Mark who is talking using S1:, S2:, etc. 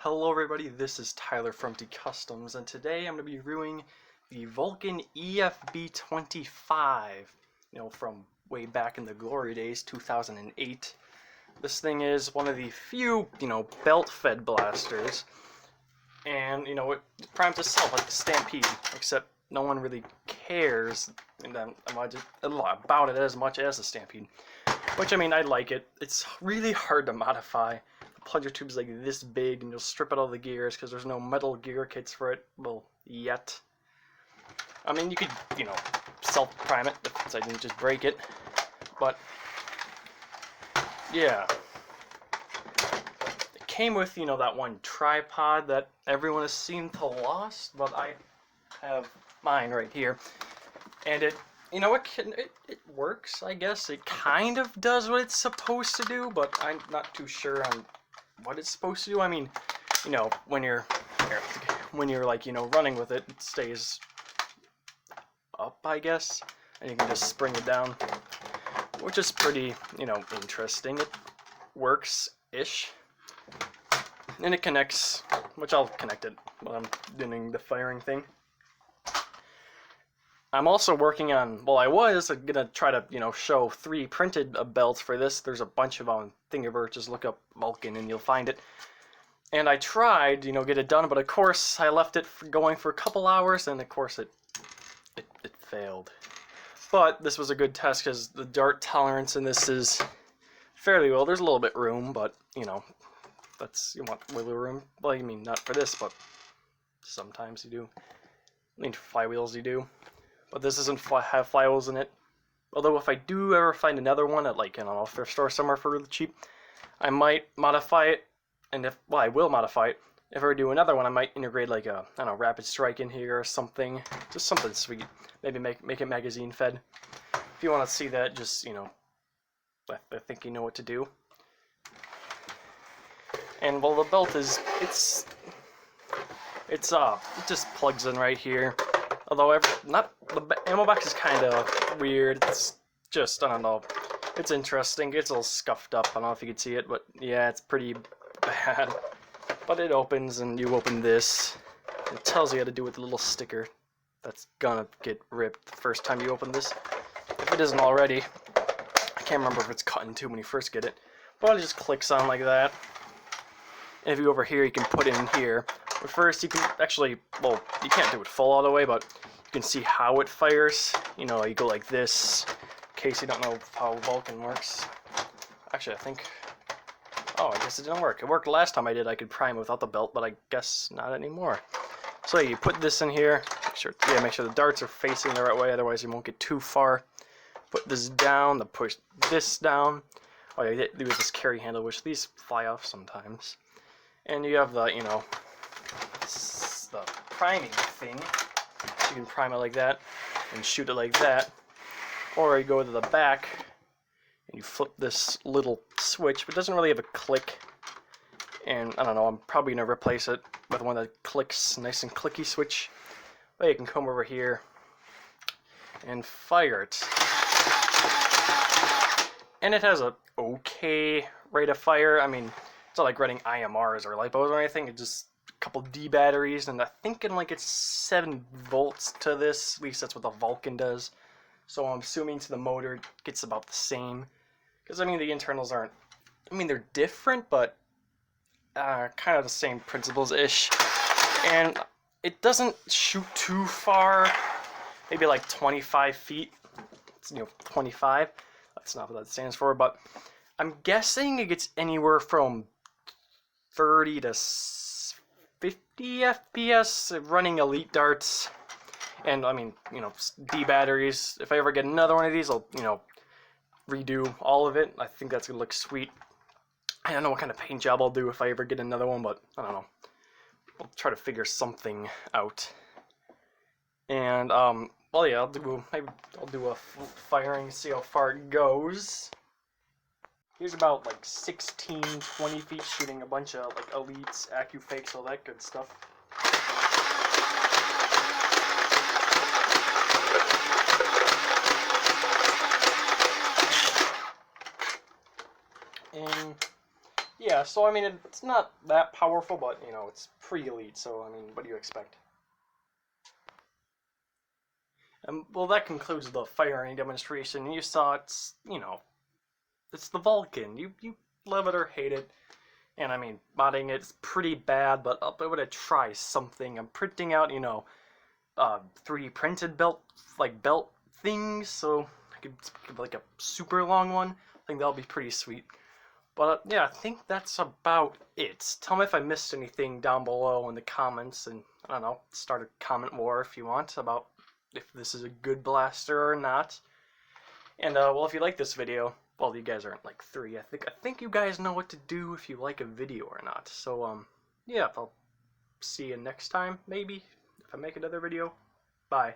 S1: Hello everybody, this is Tyler from D Customs, and today I'm going to be reviewing the Vulcan EFB25, from way back in the glory days, 2008. This thing is one of the few, belt-fed blasters, and, it primes itself like the Stampede, except no one really cares about it as much as the Stampede. Which, I like it. It's really hard to modify. The plunger tube's like this big, and you'll strip out all the gears because there's no metal gear kits for it, well, yet. You could, self-prime it so I didn't just break it, but, yeah. It came with, that one tripod that everyone has seemed to lost, but I have mine right here, and it works, I guess. It kind of does what it's supposed to do, but I'm not too sure on what it's supposed to do. When you're running with it, it stays up, I guess, and you can just spring it down, which is pretty, interesting. It works-ish, and it connects, which I'll connect it while I'm doing the firing thing. I'm also working on, I was gonna try to, show 3 printed belts for this. There's a bunch of them on Thingiverse. Just look up Vulcan and you'll find it. And I tried, get it done, but of course I left it going for a couple hours, and of course it failed. But this was a good test because the dart tolerance in this is fairly well. There's a little bit room, but you want wiggle room. Well, not for this, but sometimes you do. Flywheels you do. But this doesn't have flywheels in it. Although if I do ever find another one at a thrift store somewhere for really cheap, I might modify it. And I will modify it. If I ever do another one, I might integrate a rapid strike in here or something. Just something sweet. Maybe make it magazine fed. If you want to see that, just, I think you know what to do. And the belt is, it just plugs in right here. Although the ammo box is kind of weird. It's just, I don't know. It's interesting. It's a little scuffed up. I don't know if you can see it, but yeah, it's pretty bad. But it opens, and you open this. It tells you how to do it with a little sticker. That's gonna get ripped the first time you open this. If it isn't already. I can't remember if it's cut in two when you first get it. But it just clicks on like that. And if you go over here, you can put it in here. But first, you can actually, you can't do it full all the way, but you can see how it fires. You go like this, in case you don't know how Vulcan works. Actually, I guess it didn't work. It worked last time I did. I could prime it without the belt, but I guess not anymore. So you put this in here. Make sure the darts are facing the right way, otherwise you won't get too far. Put this down, push this down. Oh yeah, do this carry handle, which these fly off sometimes. And you have the, the priming thing. You can prime it like that and shoot it like that. Or you go to the back and you flip this little switch, but it doesn't really have a click. And I don't know, I'm probably going to replace it with one that clicks, nice and clicky switch. But you can come over here and fire it. And it has a okay rate of fire. It's not like running IMRs or LiPos or anything. It's just a couple D batteries, and I think it's 7 volts to this. At least that's what the Vulcan does. So I'm assuming to the motor it gets about the same. Because the internals aren't. They're different, but kind of the same principles-ish. And it doesn't shoot too far. Maybe like 25 feet. It's 25. That's not what that stands for, but I'm guessing it gets anywhere from 30 to 50 FPS running elite darts. And D batteries. If I ever get another one of these, I'll, redo all of it. I think that's gonna look sweet. I don't know what kind of paint job I'll do if I ever get another one, but I don't know. I'll try to figure something out. And yeah, I'll do a firing, see how far it goes. Here's about 16, 20 feet, shooting a bunch of elites, AccuFakes, all that good stuff. And Yeah, so I mean, it's not that powerful, but you know, it's pretty elite. So I mean, what do you expect? Well, that concludes the firing demonstration. You saw it's, you know, it's the Vulcan. You love it or hate it. And I mean, modding it's pretty bad, but I'll be able to try something. I'm printing out, you know, 3D printed belt things, so I could give like a super long one. I think that'll be pretty sweet. But yeah, I think that's about it. Tell me if I missed anything down below in the comments, and I don't know, start a comment war if you want about if this is a good blaster or not. And well, if you like this video, well, you guys aren't like 3. I think you guys know what to do if you like a video or not. So yeah, I'll see you next time, maybe if I make another video. Bye.